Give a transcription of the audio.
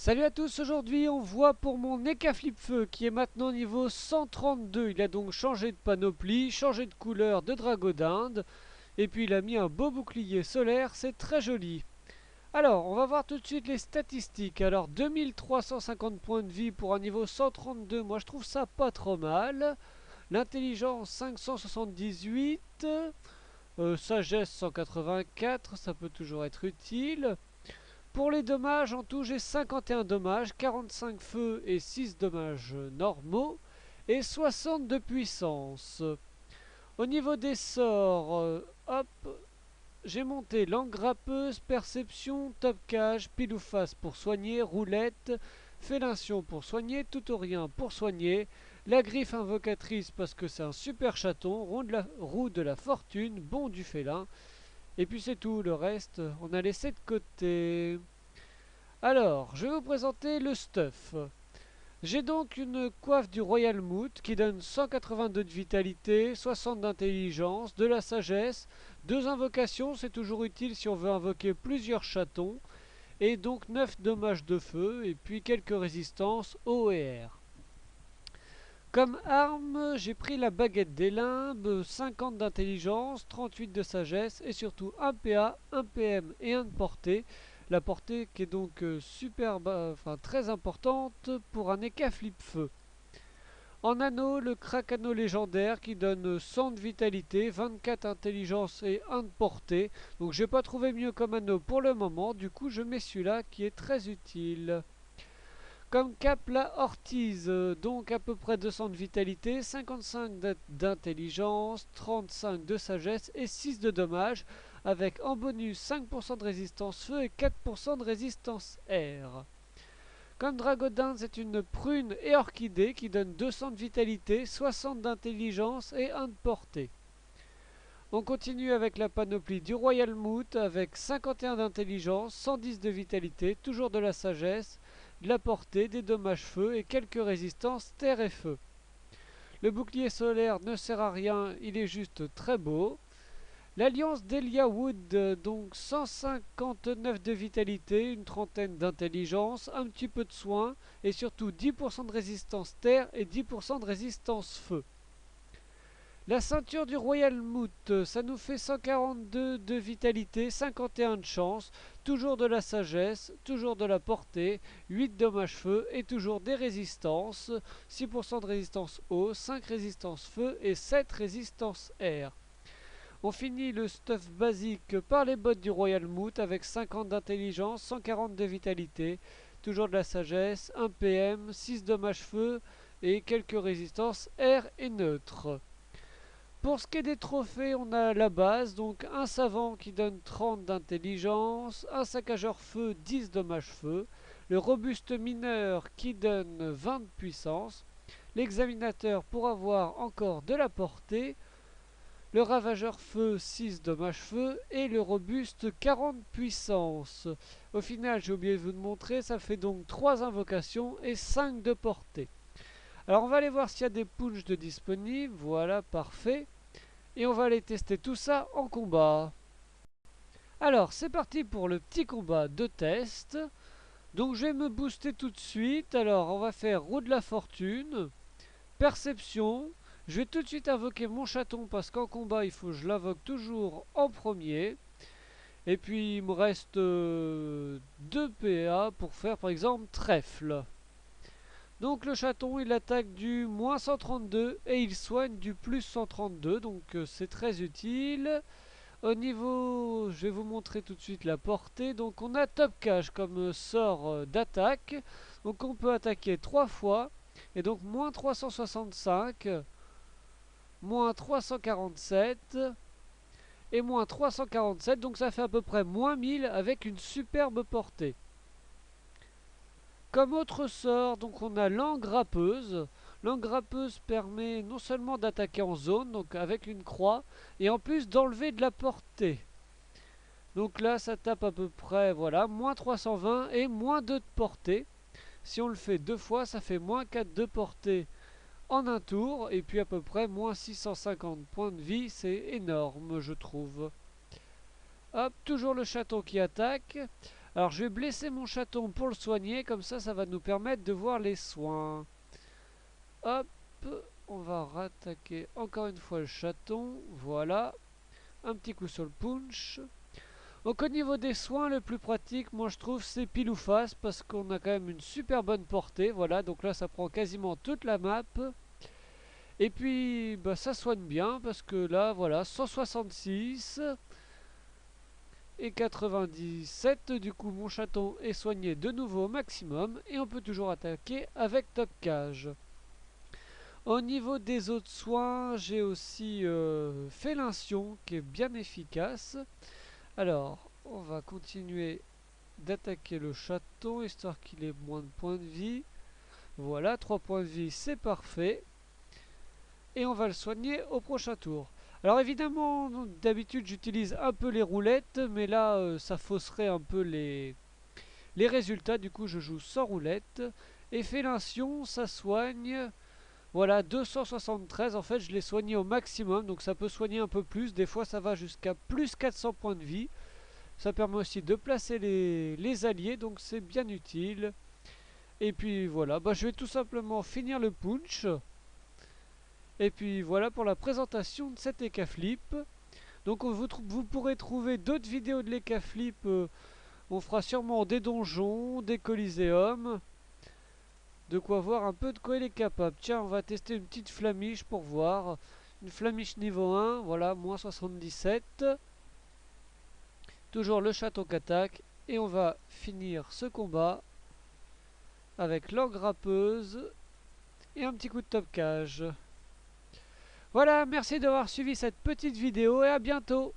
Salut à tous, aujourd'hui on voit pour mon Eka Flip-Feu qui est maintenant niveau 132. Il a donc changé de panoplie, changé de couleur de dragodinde et puis il a mis un beau bouclier solaire, c'est très joli. Alors on va voir tout de suite les statistiques. Alors 2350 points de vie pour un niveau 132, moi je trouve ça pas trop mal. L'intelligence 578, sagesse 184, ça peut toujours être utile. Pour les dommages, en tout, j'ai 51 dommages, 45 feux et 6 dommages normaux, et 60 de puissance. Au niveau des sorts, hop, j'ai monté langue grappeuse, perception, top cage, pile ou face pour soigner, roulette, félation pour soigner, tout ou rien pour soigner, la griffe invocatrice parce que c'est un super chaton, roue de la fortune, bon du félin, et puis c'est tout, le reste on a laissé de côté. Alors, je vais vous présenter le stuff. J'ai donc une coiffe du Royal Moot qui donne 182 de vitalité, 60 d'intelligence, de la sagesse, 2 invocations, c'est toujours utile si on veut invoquer plusieurs chatons, et donc 9 dommages de feu, et puis quelques résistances O et R. Comme arme, j'ai pris la baguette des limbes, 50 d'intelligence, 38 de sagesse et surtout un PA, un PM et un de portée. La portée qui est donc très importante pour un Eka Flip-Feu. En anneau, le Krakano légendaire qui donne 100 de vitalité, 24 intelligence et 1 de portée. Donc j'ai pas trouvé mieux comme anneau pour le moment, du coup je mets celui-là qui est très utile. Comme cap, la ortise, donc à peu près 200 de vitalité, 55 d'intelligence, 35 de sagesse et 6 de dommage, avec en bonus 5% de résistance feu et 4% de résistance air. Comme dragodin, c'est une prune et orchidée qui donne 200 de vitalité, 60 d'intelligence et 1 de portée. On continue avec la panoplie du Royal Moot avec 51 d'intelligence, 110 de vitalité, toujours de la sagesse, de la portée, des dommages feu et quelques résistances terre et feu. Le bouclier solaire ne sert à rien, il est juste très beau. L'alliance d'Elia Wood, donc 159 de vitalité, une trentaine d'intelligence, un petit peu de soin et surtout 10% de résistance terre et 10% de résistance feu. La ceinture du Royal Moot, ça nous fait 142 de vitalité, 51 de chance, toujours de la sagesse, toujours de la portée, 8 dommages feu et toujours des résistances, 6% de résistance eau, 5 résistance feu et 7 résistance air. On finit le stuff basique par les bottes du Royal Moot avec 50 d'intelligence, 140 de vitalité, toujours de la sagesse, 1 PM, 6 dommages feu et quelques résistances air et neutre. Pour ce qui est des trophées, on a la base, donc un savant qui donne 30 d'intelligence, un saccageur feu 10 dommages feu, le robuste mineur qui donne 20 de puissance, l'examinateur pour avoir encore de la portée, le ravageur feu 6 dommages feu et le robuste 40 puissance. Au final, j'ai oublié de vous montrer, ça fait donc 3 invocations et 5 de portée. Alors on va aller voir s'il y a des punches de disponibles, voilà, parfait. Et on va aller tester tout ça en combat. Alors c'est parti pour le petit combat de test. Donc je vais me booster tout de suite. Alors on va faire roue de la fortune, perception. Je vais tout de suite invoquer mon chaton parce qu'en combat il faut que je l'invoque toujours en premier. Et puis il me reste 2 PA pour faire par exemple trèfle. Donc le chaton il attaque du moins 132 et il soigne du plus 132, donc c'est très utile. Au niveau, je vais vous montrer tout de suite la portée. Donc on a top cage comme sort d'attaque. Donc on peut attaquer 3 fois. Et donc moins 365, moins 347 et moins 347. Donc ça fait à peu près moins 1000 avec une superbe portée. Comme autre sort, donc on a l'engrappeuse. L'engrappeuse permet non seulement d'attaquer en zone, donc avec une croix, et en plus d'enlever de la portée. Donc là, ça tape à peu près, voilà, moins 320 et moins 2 de portée. Si on le fait 2 fois, ça fait moins 4 de portée en un tour, et puis à peu près moins 650 points de vie, c'est énorme, je trouve. Hop, toujours le chaton qui attaque. Alors je vais blesser mon chaton pour le soigner, comme ça va nous permettre de voir les soins. Hop, on va rattaquer encore une fois le chaton, voilà. Un petit coup sur le punch. Donc au niveau des soins, le plus pratique, moi je trouve, c'est pile ou face, parce qu'on a quand même une super bonne portée, voilà. Donc là ça prend quasiment toute la map. Et puis bah, ça soigne bien, parce que là voilà, 166 et 97, du coup mon chaton est soigné de nouveau au maximum, et on peut toujours attaquer avec Top Cage. Au niveau des autres soins, j'ai aussi Félinction qui est bien efficace. Alors, on va continuer d'attaquer le chaton histoire qu'il ait moins de points de vie. Voilà, 3 points de vie, c'est parfait. Et on va le soigner au prochain tour. Alors évidemment, d'habitude j'utilise un peu les roulettes, mais là ça fausserait un peu les résultats. Du coup, je joue sans roulette. Et Félinction, ça soigne. Voilà, 273, en fait je l'ai soigné au maximum, donc ça peut soigner un peu plus, des fois ça va jusqu'à plus 400 points de vie. Ça permet aussi de placer les alliés, donc c'est bien utile. Et puis voilà, bah, je vais tout simplement finir le punch. Et puis voilà pour la présentation de cet EK Flip. Donc vous pourrez trouver d'autres vidéos de l'EK Flip, on fera sûrement des donjons, des coliséums. De quoi voir un peu de quoi il est capable. Tiens, on va tester une petite flamiche pour voir. Une flamiche niveau 1, voilà, moins 77. Toujours le château qu'attaque. Et on va finir ce combat avec l'engrappeuse et un petit coup de top cage. Voilà, merci d'avoir suivi cette petite vidéo et à bientôt.